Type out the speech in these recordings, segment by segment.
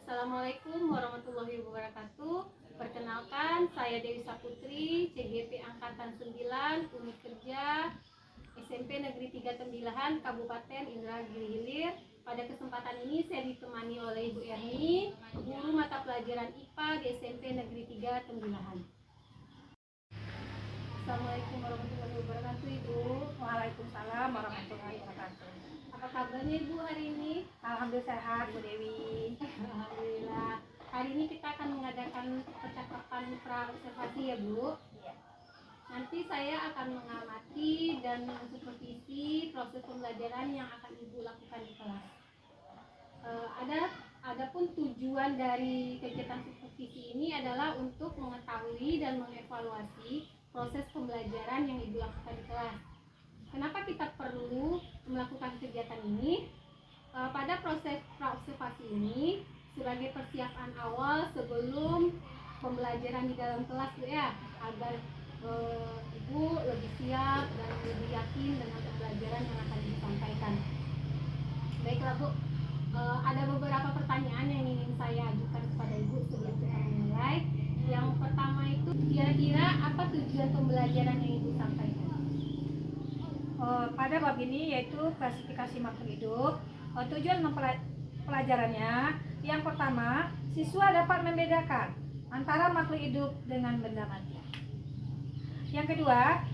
Assalamualaikum warahmatullahi wabarakatuh. Perkenalkan, saya Dewi Saputri, CGP Angkatan 9, Unit Kerja SMP Negeri 3 Tembilahan, Kabupaten Indragiri Hilir. Pada kesempatan ini saya ditemani oleh Ibu Erni, guru mata pelajaran IPA di SMP Negeri 3 Tembilahan. Assalamualaikum warahmatullahi wabarakatuh, Ibu. Waalaikumsalam warahmatullahi wabarakatuh. Apa kabarnya Ibu hari ini? Alhamdulillah sehat, Bu Dewi. Alhamdulillah. Hari ini kita akan mengadakan percakapan pra-observasi ya Bu. Iya. Nanti saya akan mengamati dan mensupervisi proses pembelajaran yang akan Ibu lakukan di kelas. Adapun tujuan dari kegiatan supervisi ini adalah untuk mengetahui dan mengevaluasi proses pembelajaran yang Ibu lakukan di kelas. Kenapa kita perlu melakukan kegiatan ini? Pada proses pra-observasi ini sebagai persiapan awal sebelum pembelajaran di dalam kelas Bu ya, agar Ibu lebih siap dan lebih yakin dengan pembelajaran yang akan disampaikan. Baiklah Bu, ada beberapa pertanyaan yang ingin saya ajukan kepada Ibu sebelum kita memulai. Yang pertama itu, kira-kira apa tujuan pembelajaran yang Ibu sampaikan? Pada bab ini yaitu klasifikasi makhluk hidup. Tujuan pelajarannya yang pertama, siswa dapat membedakan antara makhluk hidup dengan benda mati. Yang kedua,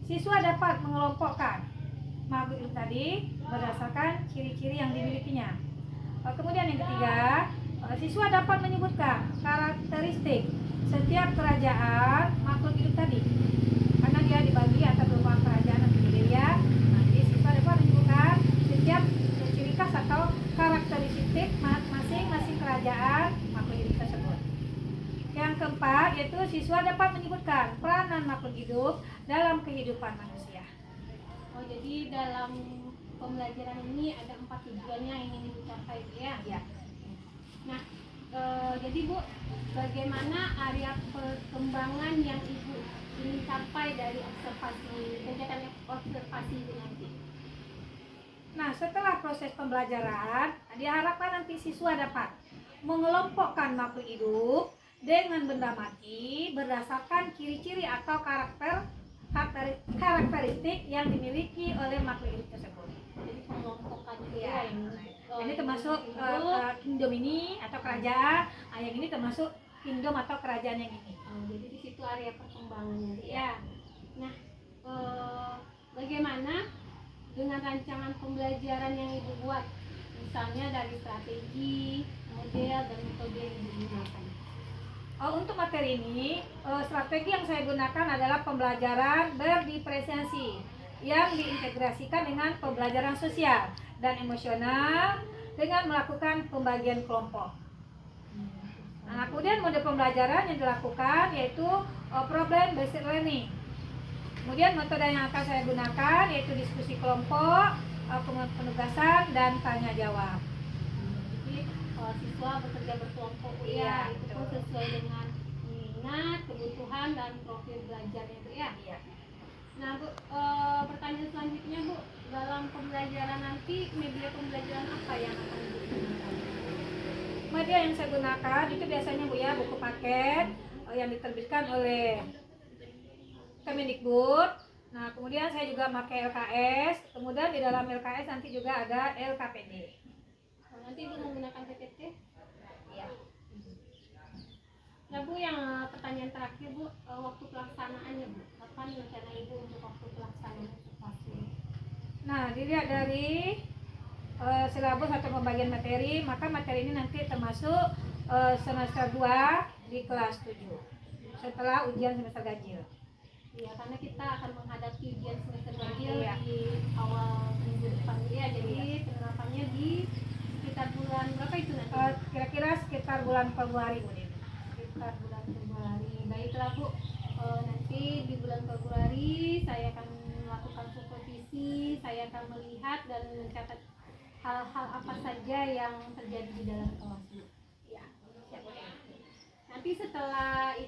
siswa dapat mengelompokkan makhluk hidup tadi berdasarkan ciri-ciri yang dimilikinya. Kemudian yang ketiga, siswa dapat menyebutkan karakteristik setiap kerajaan makhluk hidup tadi, karena dia dibagi atas beberapa kerajaan yang berbeda. Jadi siswa dapat menyebutkan setiap ciri khas atau karakteristik masing-masing kerajaan makhluk hidup tersebut. Yang keempat yaitu siswa dapat menyebutkan peranan makhluk hidup dalam kehidupan manusia. Jadi dalam pembelajaran ini ada 4 tujuannya yang ingin Ibu capai ya? Ya. Nah, jadi Bu, bagaimana area perkembangan yang Ibu ingin capai dari kegiatan observasi itu nanti? Nah, setelah proses pembelajaran, diharapkan nanti siswa dapat mengelompokkan makhluk hidup dengan benda mati berdasarkan ciri-ciri atau karakteristik yang dimiliki oleh makhluk hidup tersebut. Jadi pengelompokan itu Ya, ya. ini termasuk kingdom ini atau kerajaan, yang ini termasuk kingdom atau kerajaan yang ini. Jadi di situ area perkembangannya ya. Ya. Nah, bagaimana dengan rancangan pembelajaran yang Ibu buat, misalnya dari strategi, model, dan metode yang Ibu gunakan? Untuk materi ini, strategi yang saya gunakan adalah pembelajaran berdiferensiasi yang diintegrasikan dengan pembelajaran sosial dan emosional dengan melakukan pembagian kelompok. Nah, kemudian mode pembelajaran yang dilakukan yaitu problem based learning. Kemudian metode yang akan saya gunakan yaitu diskusi kelompok, penugasan, dan tanya jawab. Jadi siswa bekerja berkelompok ya, itu pun sesuai dengan minat, kebutuhan, dan profil belajarnya itu ya. Iya. Nah Bu, pertanyaan selanjutnya Bu, dalam pembelajaran nanti media pembelajaran apa yang akan digunakan? Media yang saya gunakan itu biasanya Bu ya, buku paket yang diterbitkan oleh Kemendikbud. Nah, kemudian saya juga pakai LKS, kemudian di dalam LKS nanti juga ada LKPD. Nanti Ibu menggunakan PPT? Iya. Nah Bu, yang pertanyaan terakhir Bu, waktu pelaksanaannya Bu, kapan rencana Ibu untuk waktu pelaksanaan observasi? Nah, dilihat dari silabus atau pembagian materi, maka materi ini nanti termasuk semester 2 di kelas 7 setelah ujian semester ganjil. Iya, karena kita akan menghadapi ujian semester ganjil Iya. di awal minggu depan ya, jadi penerapannya di sekitar bulan berapa itu nanti? Kira-kira sekitar bulan Februari Bu. sekitar bulan Februari. Baiklah Bu, nanti di bulan Februari saya akan melakukan supervisi, saya akan melihat dan mencatat hal-hal apa saja yang terjadi di dalam kelas Bu. Ya, nanti setelah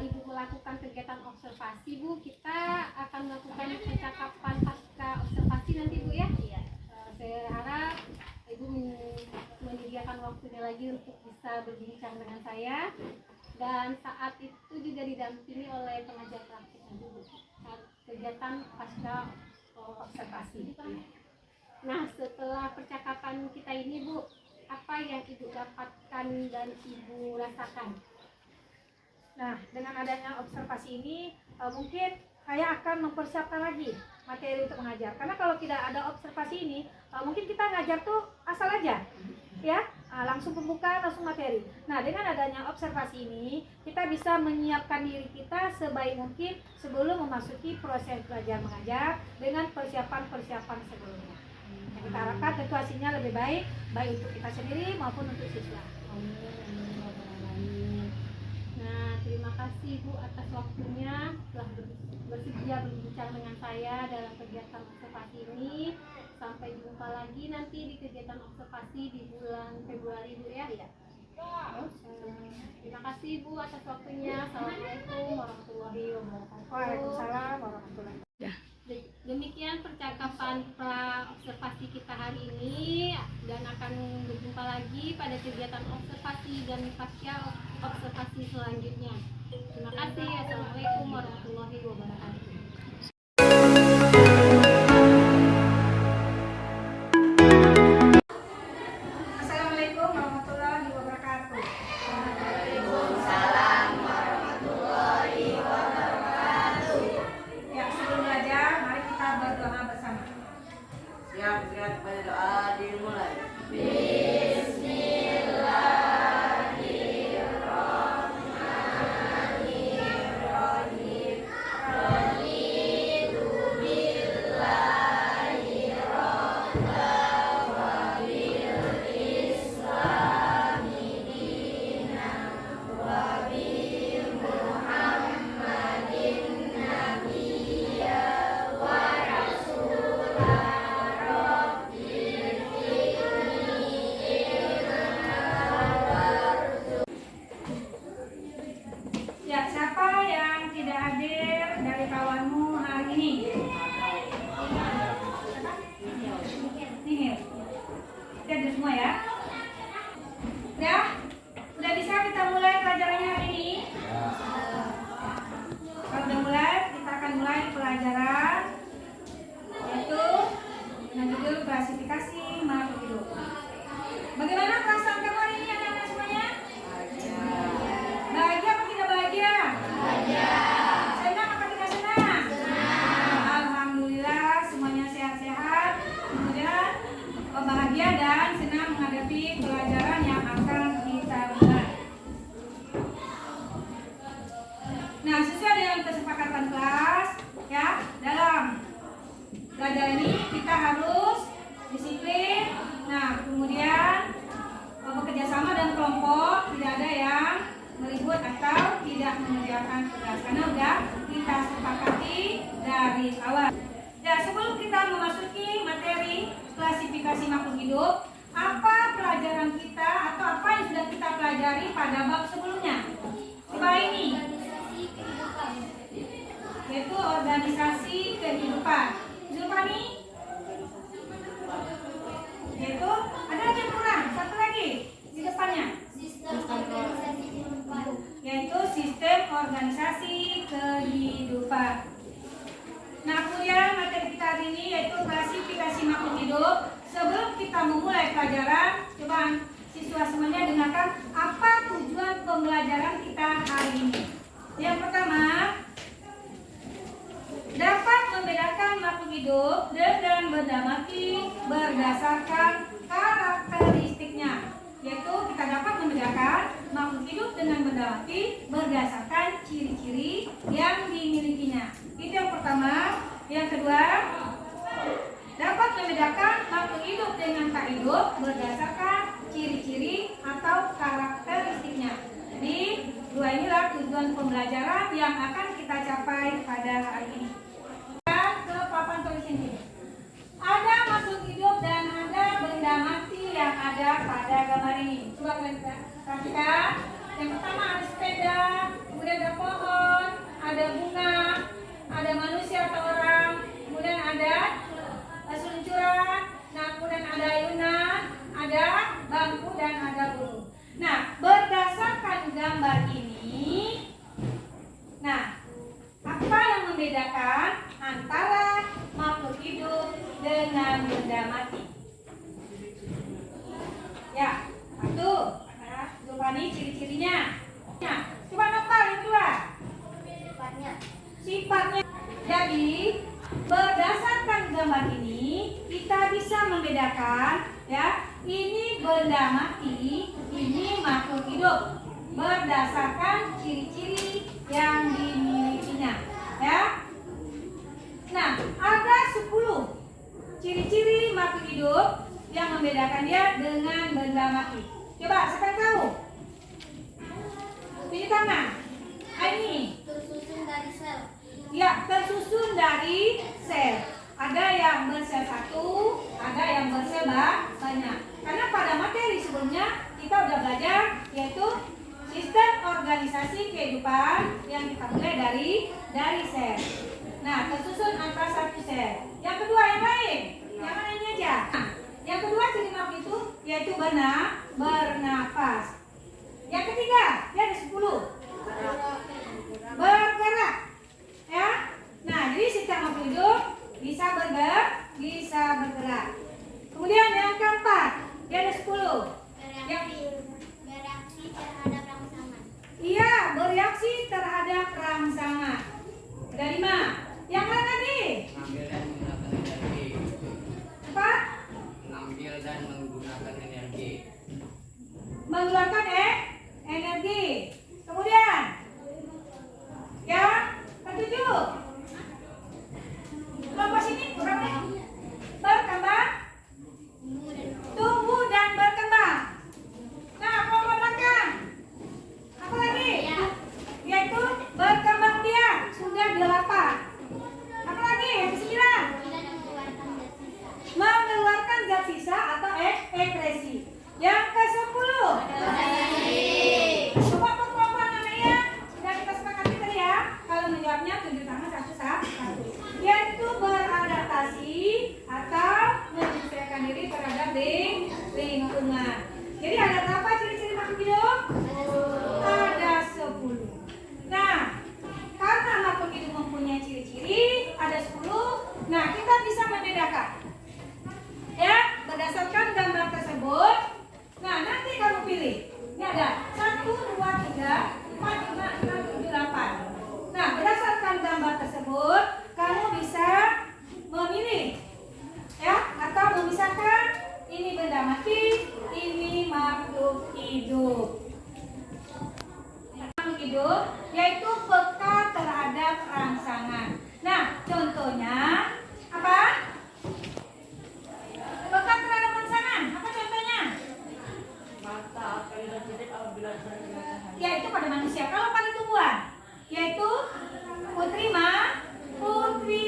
Ibu melakukan kegiatan observasi Bu, kita akan melakukan percakapan pasca observasi nanti Bu ya. Iya. Saya harap Ibu menyediakan waktunya lagi untuk bisa berbincang dengan saya, dan saat itu juga didampingi oleh pengajar praktik Bu, kegiatan pasca observasi. Nah, setelah percakapan kita ini Bu, apa yang Ibu dapatkan dan Ibu rasakan? Nah, dengan adanya observasi ini mungkin saya akan mempersiapkan lagi materi untuk mengajar. Karena kalau tidak ada observasi ini, mungkin kita ngajar tuh asal aja, ya, langsung pembukaan, langsung materi. Nah, dengan adanya observasi ini, kita bisa menyiapkan diri kita sebaik mungkin sebelum memasuki proses belajar mengajar dengan persiapan-persiapan sebelumnya. Yang kita harapkan tentu hasilnya lebih baik, baik untuk kita sendiri maupun untuk siswa. Nah, terima kasih Bu atas waktunya telah bersedia berbincang dengan saya dalam kegiatan observasi ini. Sampai jumpa lagi nanti di kegiatan observasi di bulan Februari Bu ya. Iya. Terima kasih Bu atas waktunya. Assalamualaikum warahmatullahi wabarakatuh. Waalaikumsalam warahmatullahi wabarakatuh. Demikian percakapan pra observasi kita hari ini, dan akan berjumpa lagi pada kegiatan observasi dan pasca observasi selanjutnya. Terima kasih. Assalamualaikum warahmatullahi wabarakatuh. Assalamualaikum warahmatullahi wabarakatuh. Ya, sebelum belajar, mari kita berdoa bersama. Siap-siap berdoa dimulai. Ya, siapa yang tidak hadir dari kawanmu hari ini? Nihil. Kita hadir semua ya. Udah bisa kita mulai pelajarannya hari ini? Kalau udah mulai, kita akan mulai pelajaran yaitu dengan judul klasifikasi makhluk hidup. Bagaimana perasaan kamu hari ini anak-anak semuanya? Bahagia apa tidak bahagia? Bahagia. Senang apa tidak senang? Senang. Alhamdulillah semuanya sehat-sehat. Kemudian bahagia dan senang menghadapi pelajaran yang akan kita mulai. Nah, sesuai dengan kesepakatan kelas, ya, dalam belajar ini kita harus disiplin. Nah, kemudian bekerja sama dan kelompok, tidak ada yang meribut atau tidak mengerjakan tugas karena udah kita sepakati dari awal. Ya, sebelum kita memasuki materi klasifikasi makhluk hidup, apa pelajaran kita atau apa yang sudah kita pelajari pada bab sebelumnya? Coba ini, yaitu organisasi kehidupan. Zulfani, yaitu ada lagi yang kurang, satu lagi di depannya, yaitu sistem organisasi kehidupan. Nah, kemudian materi kita hari ini yaitu klasifikasi makhluk hidup. Sebelum kita memulai pelajaran, coba siswa semuanya dengarkan apa tujuan pembelajaran kita hari ini. Yang pertama, dapat membedakan makhluk hidup dengan benda mati berdasarkan karakteristiknya. Yaitu kita dapat membedakan makhluk hidup dengan benda mati berdasarkan ciri-ciri yang dimilikinya. Itu yang pertama. Yang kedua, dapat membedakan makhluk hidup dengan tak hidup berdasarkan ciri-ciri atau karakteristiknya. tujuan pembelajaran yang akan kita capai pada hari ini. Ke papan tulis ini. Ada makhluk hidup dan ada benda mati yang ada pada gambar ini. Coba kalian perhatikan. Yang pertama ada sepeda, kemudian ada pohon, ada bunga, ada manusia atau orang, kemudian ada seluncuran, nah kemudian ada ayunan, ada bangku dan ada burung. Nah, berdasarkan gambar ini, nah apa yang membedakan antara makhluk hidup dengan benda mati? Ya, satu, Zulfani ciri-cirinya. Nah, coba nopal yang kedua. Sifatnya. Jadi, berdasarkan gambar ini, kita bisa membedakan, ya, ini benda mati, ini makhluk hidup. Berdasarkan ciri-ciri yang dimilikinya, ya. Nah, ada 10 ciri-ciri makhluk hidup yang membedakan dia dengan benda mati. Coba, siapa yang tahu? Tunjuk tangan. Ini. Tersusun dari sel. Ya, tersusun dari sel. Ada yang bersel satu, ada yang bersel banyak. Karena pada materi sebelumnya kita udah belajar yaitu sistem organisasi kehidupan yang kita mulai dari sel. Nah, tersusun antara satu sel. Yang kedua yang lain, yang mana ini aja? Nah, yang kedua ciri makhluk itu yaitu bernafas. Yang ketiga, dia ada 10. Bergerak. Ya. Nah, jadi setiap makhluk hidup bisa bergerak. Kemudian yang keempat, dia ada 10. Bereaksi terhadap rangsangan. Iya, bereaksi terhadap rangsangan. Ada 5. Yang mana lagi? Mengambil dan menggunakan energi. Apa? Mengambil dan menggunakan energi. Mengeluarkan energi. Kemudian yang ketujuh, kelompok sini kurang nih. Berkembang, tumbuh dan berkembang. Nah, kelompok belakang apa lagi? Yaitu berkembang biak, sudah 8. Apa lagi? Yang ke-9, mengeluarkan zat sisa atau ekresi. Yang ke-10, semua kelompok namanya sudah kita sepakati tadi ya. Kalau menjawabnya tunjuk tangan satu-satu. Yaitu beradaptasi atau menyesuaikan diri terhadap lingkungan. Jadi ada berapa ciri-ciri makhluk hidup? Ada 10. Nah, karena makhluk hidup mempunyai ciri-ciri ada 10. Nah, kita bisa membedakan. Ya, berdasarkan gambar tersebut. Nah, nanti kamu pilih. Ini ada 1, 2, 3, 4, 5, 6, 7, 8. Nah, berdasarkan gambar tersebut, kamu bisa memilih, ya, atau memisahkan ini benda mati, ini makhluk hidup. Makhluk hidup yaitu peka terhadap rangsangan. Nah, contohnya apa? Peka terhadap rangsangan. Apa contohnya? Mata akan terjadi apabila bergerak. Yaitu pada manusia. Kalau pada tumbuhan, yaitu putri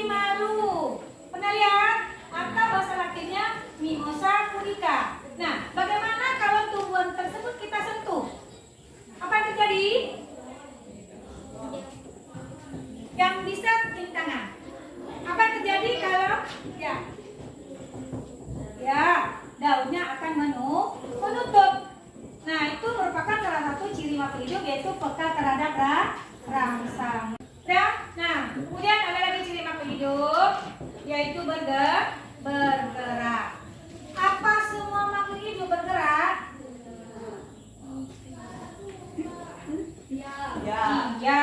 malu. Pernah lihat? Atau bahasa latinnya Mimosa pudica. Nah, bagaimana kalau tumbuhan tersebut kita sentuh? Apa yang terjadi? Yang bisa cium tangan. Apa yang terjadi kalau ya daunnya akan menutup. Nah, itu merupakan salah satu ciri makhluk hidup yaitu peka terhadap rangsangan. Ya, nah, kemudian ada lagi ciri makhluk hidup yaitu bergerak. Apa semua makhluk hidup bergerak? Iya.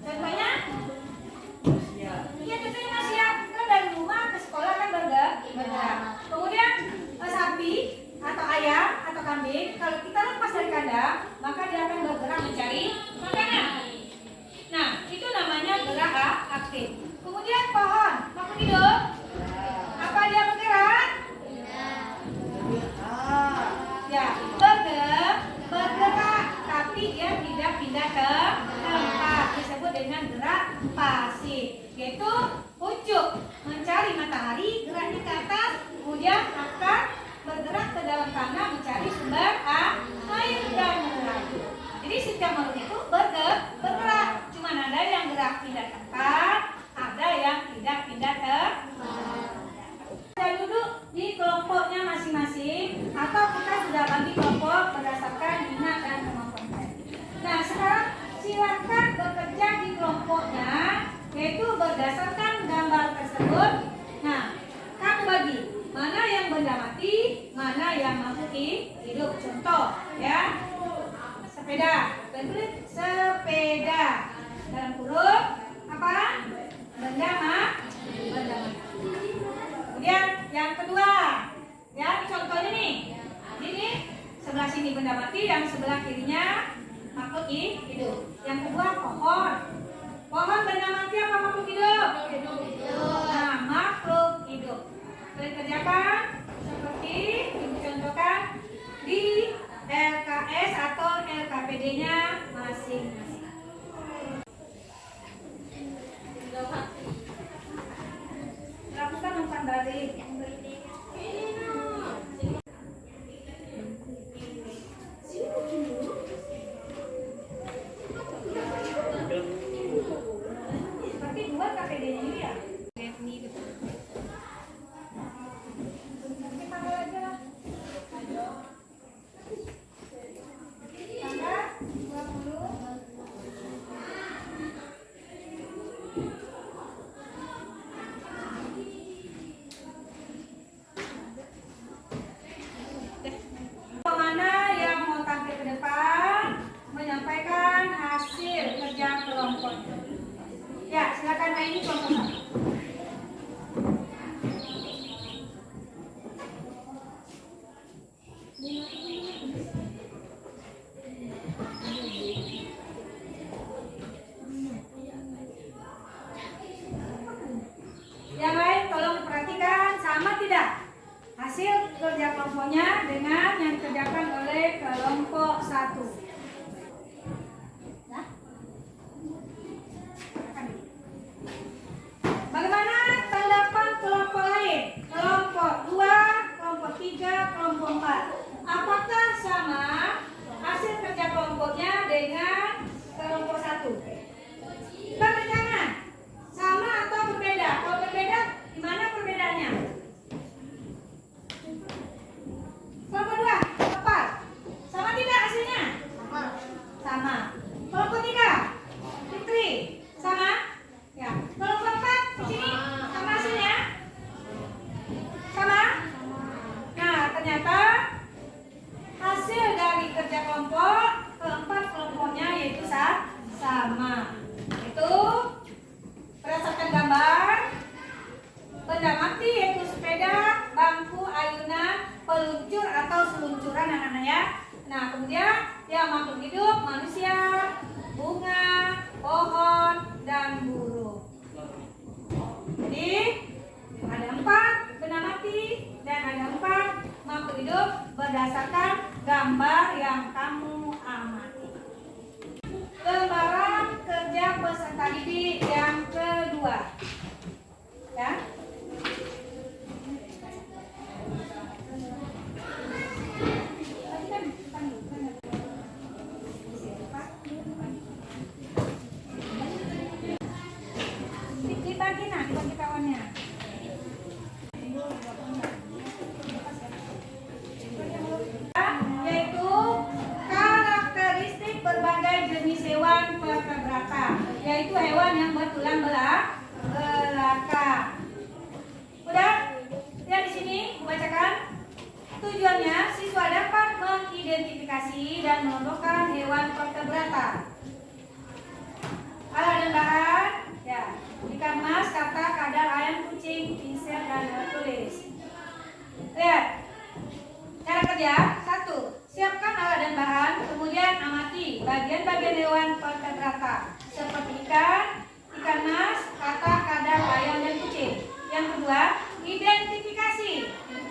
Contohnya? Iya, contohnya manusia. Kan dari rumah ke sekolah kan bergerak. Kemudian sapi atau ayam atau kambing, kalau kita lepas dari kandang, maka dia akan bergerak mencari makanan. Nah, itu namanya gerak aktif. Kemudian pohon, makhluk hidup. Apa dia bergerak? Ya, bergerak, tapi dia tidak pindah ke tempat. Silakan bekerja di kelompoknya, yaitu berdasarkan gambar tersebut. Nah, kamu bagi mana yang benda mati, mana yang makhluk hidup. Contoh, ya, sepeda, bertulis sepeda. Dalam kurung apa? Benda mati. Kemudian yang kedua, ya, contohnya nih, ini sebelah sini benda mati, yang sebelah kirinya makhluk hidup. Yang kedua pohon. Pohon benda mati apa makhluk hidup? Nah, makhluk hidup. Dikerjakan seperti dicontohkan di LKS atau LKPD-nya masing-masing. Lakukan umpan balik. Tapi buat KPD-nya ini ya. Nanti panggil aja lah. Tanggal 20. Mana yang mau tampil ke depan menyampaikan hasil kerja kelompok? Ya, silakan ini kelompok 1. Yang lain tolong perhatikan sama tidak hasil kerja kelompoknya dengan yang dikerjakan oleh kelompok 1. Bagaimana tanggapan kelompok lain? Kelompok 2, kelompok 3, kelompok 4. Apakah sama hasil kerja kelompoknya dengan kelompok 1? Bagi tangan. Sama atau berbeda? Kalau berbeda, di mana perbedaannya? Kelompok 2, tepat. Sama tidak hasilnya? Sama. Kelompok 3, Fitri, sama? Ya. Kelompok 4 di sini sama hasilnya? Sama? Nah, ternyata hasil dari kerja kelompok keempat kelompoknya yaitu sama. Itu berdasarkan gambar benda mati yaitu sepeda, bangku, ayunan, peluncur atau seluncuran anak-anak ya. Nah, kemudian yang makhluk hidup manusia, bunga, pohon, dan burung. Jadi ada 4 benda mati dan ada 4 makhluk hidup berdasarkan gambar yang kamu amati. Lembaran kerja peserta didik yang kedua, ya. Dibagi kawannya. Yaitu karakteristik berbagai jenis hewan vertebrata, yaitu hewan yang bertulang belakang. Udah? Ya, di sini dibacakan. Tujuannya siswa dapat mengidentifikasi dan menentukan hewan vertebrata. Alat dan bahan, ya, ikan mas, kata, kadal, ayam, kucing, pinsel, dan tertulis. Lihat, cara kerja. 1. Siapkan alat dan bahan, kemudian amati bagian-bagian hewan vertebrata seperti ikan mas, kata, kadal, ayam, dan kucing. Yang kedua, identifikasi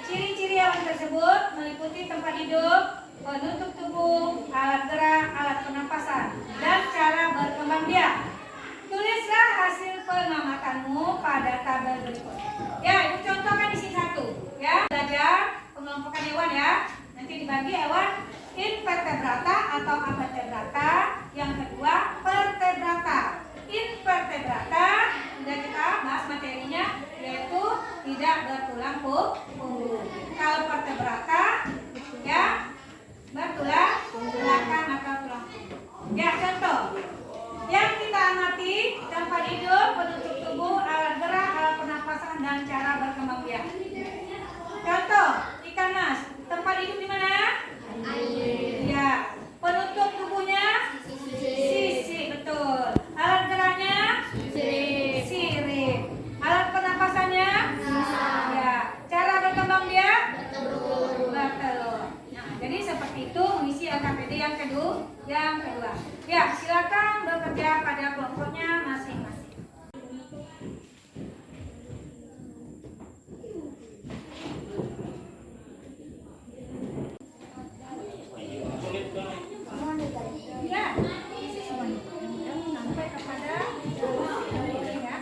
ciri-ciri hewan tersebut meliputi tempat hidup, penutup tubuh, alat gerak, alat pernapasan, dan cara berkembang biak. Tulislah hasil pengamatanmu pada tabel berikut. Ya, itu contohkan di sini 1. Ya, belajar pengelompokan hewan ya. Nanti dibagi hewan invertebrata atau avertebrata. Yang kedua, vertebrata. Invertebrata, sudah kita bahas materinya, yaitu tidak bertulang punggung. Kalau vertebrata, ya, bertulang belakang atau tulang punggung. Ya, contoh. dengan cara berkembang biak. Contoh, ikan mas, tempat hidup di mana? Air. Ya. Penutup tubuhnya? Sisik, betul. Alat geraknya? Sirip. Alat pernapasannya? Ya. Cara berkembang biak? Bertelur. Nah, jadi seperti itu mengisi LKPD yang kedua. Ya, silakan bekerja pada kelompoknya masing-masing. Ya, isi semuanya. Sampai kepada ya.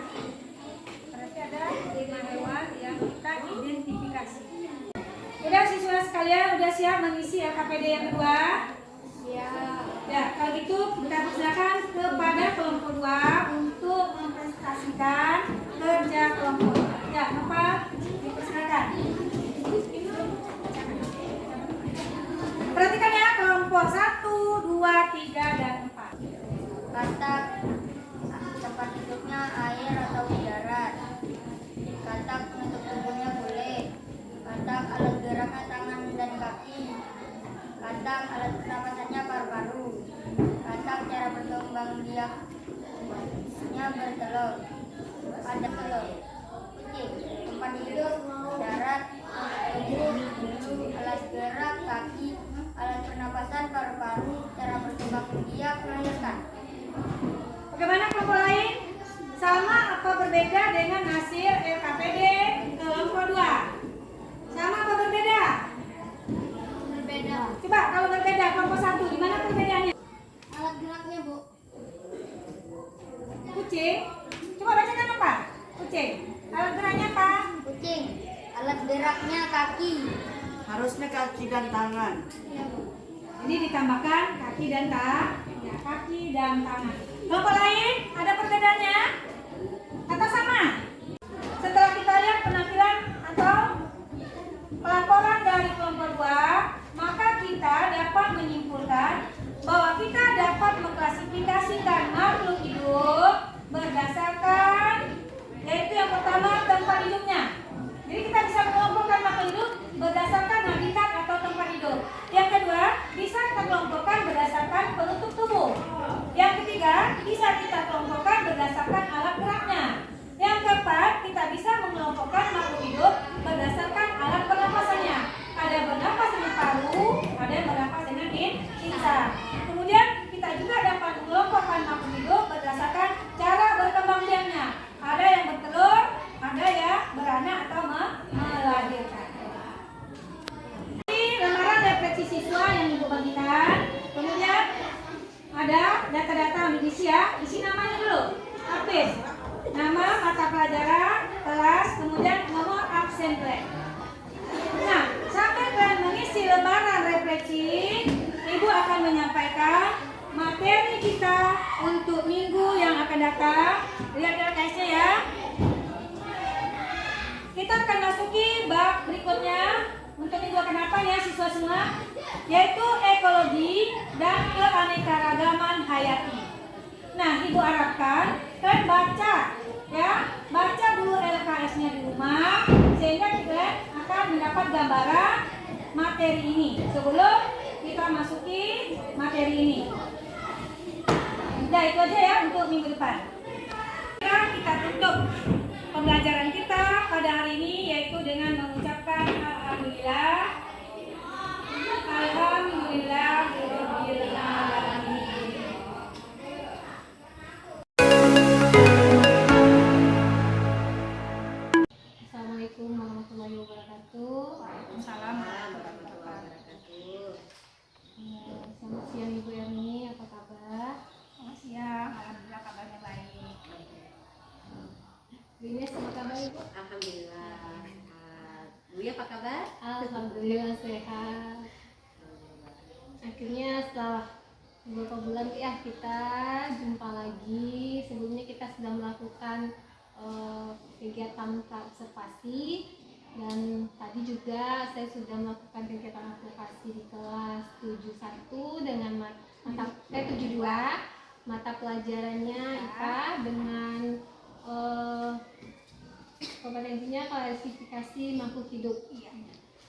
Berarti ada 5 hewan yang kita identifikasi. Udah siswa sekalian, udah siap mengisi LKPD yang kedua? Siap. Ya, kalau gitu kita persilakan kepada kelompok 2 untuk mempresentasikan kerja kelompok. Ya, Bapak dipersilakan. Perhatikan ya, kelompok 1, 2, 3, dan 4. Katak tempat hidupnya air atau darat. Katak untuk tubuhnya kulit. Katak alat geraknya tangan dan kaki. Katak alat pernapasannya paru-paru. Katak cara berkembang biaknya bertelur. Ada telur. Kucing tempat hidup darat, tubuh, alat gerak kaki, alat pernapasan paru-paru, cara berkembang biak melahirkan. Bagaimana kelompok lain? Sama atau berbeda dengan hasil LKPD kelompok 2? Sama atau berbeda? Berbeda. Coba kalau berbeda kelompok 1, gimana perbedaannya? Alat geraknya, Bu. Kucing. Coba bacakan apa? Kucing. Alat geraknya apa? Kucing alat geraknya kaki. Harusnya kaki dan tangan. Ini ditambahkan kaki dan ya, kaki dan tangan. Kelompok lain ada perbedaannya? Atau sama? Setelah kita lihat penampilan atau pelaporan dari kelompok 2, maka kita dapat menyimpulkan bahwa kita dapat mengklasifikasikan makhluk hidup berdasarkan, yaitu yang pertama tempat hidupnya. Jadi kita bisa mengelompokkan makhluk hidup berdasarkan habitat atau tempat hidup. Yang kedua, bisa kita kelompokkan berdasarkan penutup tubuh. Yang ketiga, bisa kita kelompokkan berdasarkan alat geraknya. Yang keempat, kita bisa mengelompokkan makhluk hidup berdasarkan alat pernapasannya. Ada yang bernapas dengan paru, ada yang bernapas dengan insang. Kemudian kita juga dapat mengelompokkan makhluk hidup berdasarkan cara berkembang biaknya. Ada yang bertelur, ada yang beranak atau melahirkan. Ini lembaran refleksi siswa yang Ibu bagikan. Kemudian ada data-data diisi ya. Isi namanya dulu. Habis. Nama, mata pelajaran, kelas, kemudian nomor absen blank. Nah, sampai kalian mengisi lembaran refleksi, Ibu akan menyampaikan materi kita untuk minggu yang akan datang. Lihat LKS-nya ya. Kita akan masuki bab berikutnya untuk minggu akan datang ya siswa semua, yaitu ekologi dan keanekaragaman hayati. Nah, Ibu harapkan kalian baca ya, baca dulu LKS-nya di rumah sehingga kalian akan mendapat gambaran materi ini sebelum kita masuki materi ini. Nah, itu aja ya untuk minggu depan. Kita tutup pembelajaran kita pada hari ini yaitu dengan mengucapkan alhamdulillah. Alhamdulillahirabbil alamin. Assalamualaikum warahmatullahi wabarakatuh. Waalaikumsalam warahmatullahi wabarakatuh. Selamat siang Ibu Erni, apa kabar? Selamat siang, alhamdulillah kabarnya baik. Bu Ines, apa kabar Ibu? Alhamdulillah sehat. Bu ya apa kabar? Alhamdulillah sehat. Akhirnya setelah beberapa bulan ya kita jumpa lagi. Sebelumnya kita sudah melakukan kegiatan observasi dan tadi juga saya sudah melakukan kegiatan observasi di kelas 71 dengan mata 72 mata pelajarannya IPA dengan kompetensinya klasifikasi makhluk hidup. Iya.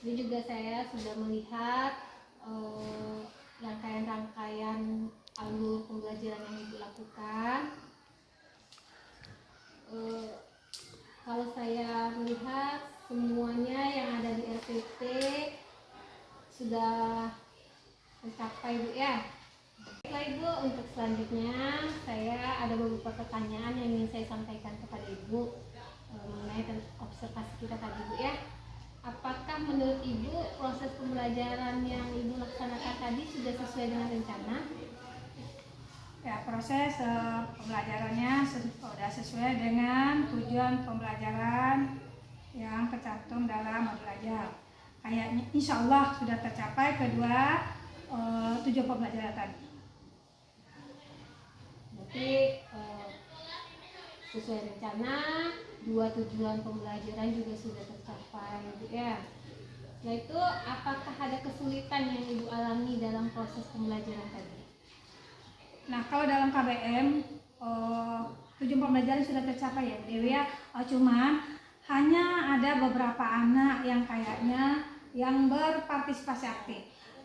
Ini juga saya sudah melihat rangkaian-rangkaian alur pembelajaran yang Ibu lakukan. Kalau saya melihat semuanya yang ada di RPT sudah tercapai, Bu ya. Baiklah Ibu, untuk selanjutnya saya ada beberapa pertanyaan yang ingin saya sampaikan kepada Ibu mengenai observasi kita tadi, Bu ya. Apakah menurut Ibu proses pembelajaran yang Ibu laksanakan tadi sudah sesuai dengan rencana? Ya, proses pembelajarannya sudah sesuai dengan tujuan pembelajaran yang tercantum dalam modul ajar. Kayaknya insya Allah sudah tercapai kedua tujuan pembelajaran tadi. Berarti sesuai rencana, dua tujuan pembelajaran juga sudah tercapai, Bu ya. Setelah itu, apakah ada kesulitan yang Ibu alami dalam proses pembelajaran tadi? Nah, kalau dalam KBM tujuan pembelajaran sudah tercapai ya, Bu Dewi ya. Cuman hanya ada beberapa anak yang kayaknya yang berpartisipasi aktif.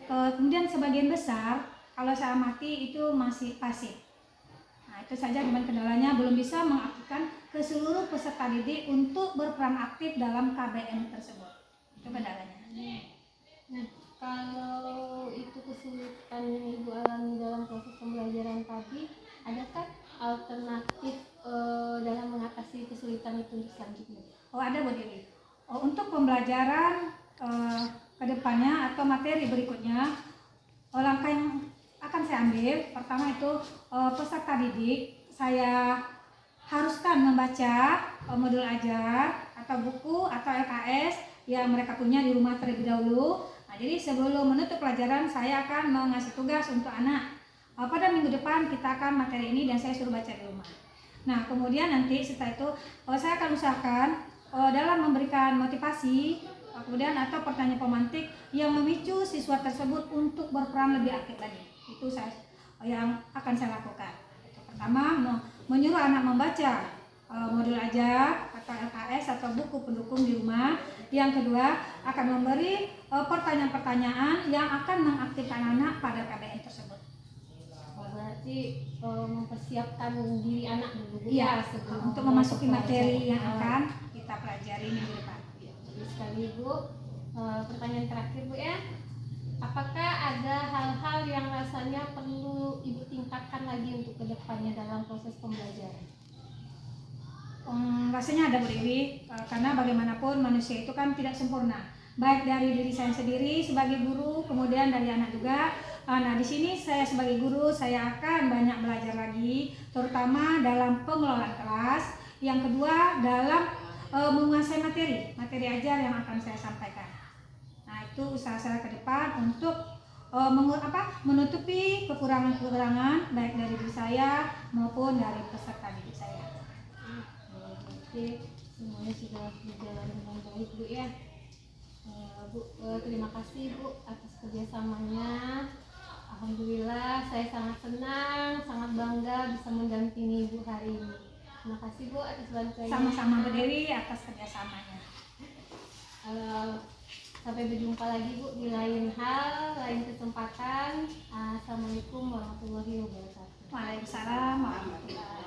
Kemudian sebagian besar kalau saya amati itu masih pasif. Nah, itu saja cuman kendalanya belum bisa mengaktifkan ke seluruh peserta didik untuk berperan aktif dalam KBM tersebut. Itu kendalanya. Nah, kalau itu kesulitan yang Ibu alami dalam proses pembelajaran tadi, adakah alternatif dalam mengatasi kesulitan itu untuk selanjutnya? Oh, ada Bu Dewi. Untuk pembelajaran ke depannya atau materi berikutnya, langkah yang akan saya ambil pertama itu peserta didik saya haruskan membaca modul ajar atau buku atau LKS yang mereka punya di rumah terlebih dahulu. Nah, jadi sebelum menutup pelajaran saya akan mengasih tugas untuk anak. Pada minggu depan kita akan materi ini dan saya suruh baca di rumah. Nah, kemudian nanti setelah itu saya akan usahakan dalam memberikan motivasi kemudian atau pertanyaan pemantik yang memicu siswa tersebut untuk berperan lebih aktif lagi. Itu yang akan saya lakukan. Pertama, menyuruh anak membaca modul ajar atau LKS atau buku pendukung di rumah. Yang kedua, akan memberi pertanyaan-pertanyaan yang akan mengaktifkan anak pada KBM tersebut. Berarti mempersiapkan diri anak dulu Iya, sebelum untuk memasuki materi pelajaran. yang akan kita pelajari minggu depan. Jadi sekali Bu, pertanyaan terakhir Bu ya, apakah ada hal-hal yang rasanya perlu Ibu tingkatkan lagi untuk kedepannya dalam proses pembelajaran? Rasanya ada Bu Dewi, karena bagaimanapun manusia itu kan tidak sempurna, baik dari diri saya sendiri sebagai guru, kemudian dari anak juga. Nah, di sini saya sebagai guru saya akan banyak belajar lagi, terutama dalam pengelolaan kelas. Yang kedua dalam menguasai materi ajar yang akan saya sampaikan. Nah, itu usaha saya ke depan untuk menutupi kekurangan-kekurangan baik dari diri saya maupun dari peserta didik saya. Oke, semuanya sudah berjalan dengan baik Bu ya. Bu, terima kasih Bu atas kerjasamanya. Alhamdulillah saya sangat senang, sangat bangga bisa mendampingi Ibu hari ini. Terima kasih Bu atas bantuannya. Sama-sama Bu Dewi atas kerjasamanya. Sampai berjumpa lagi Bu di lain hal, lain kesempatan. Assalamualaikum warahmatullahi wabarakatuh. Waalaikumsalam warahmatullahi wabarakatuh.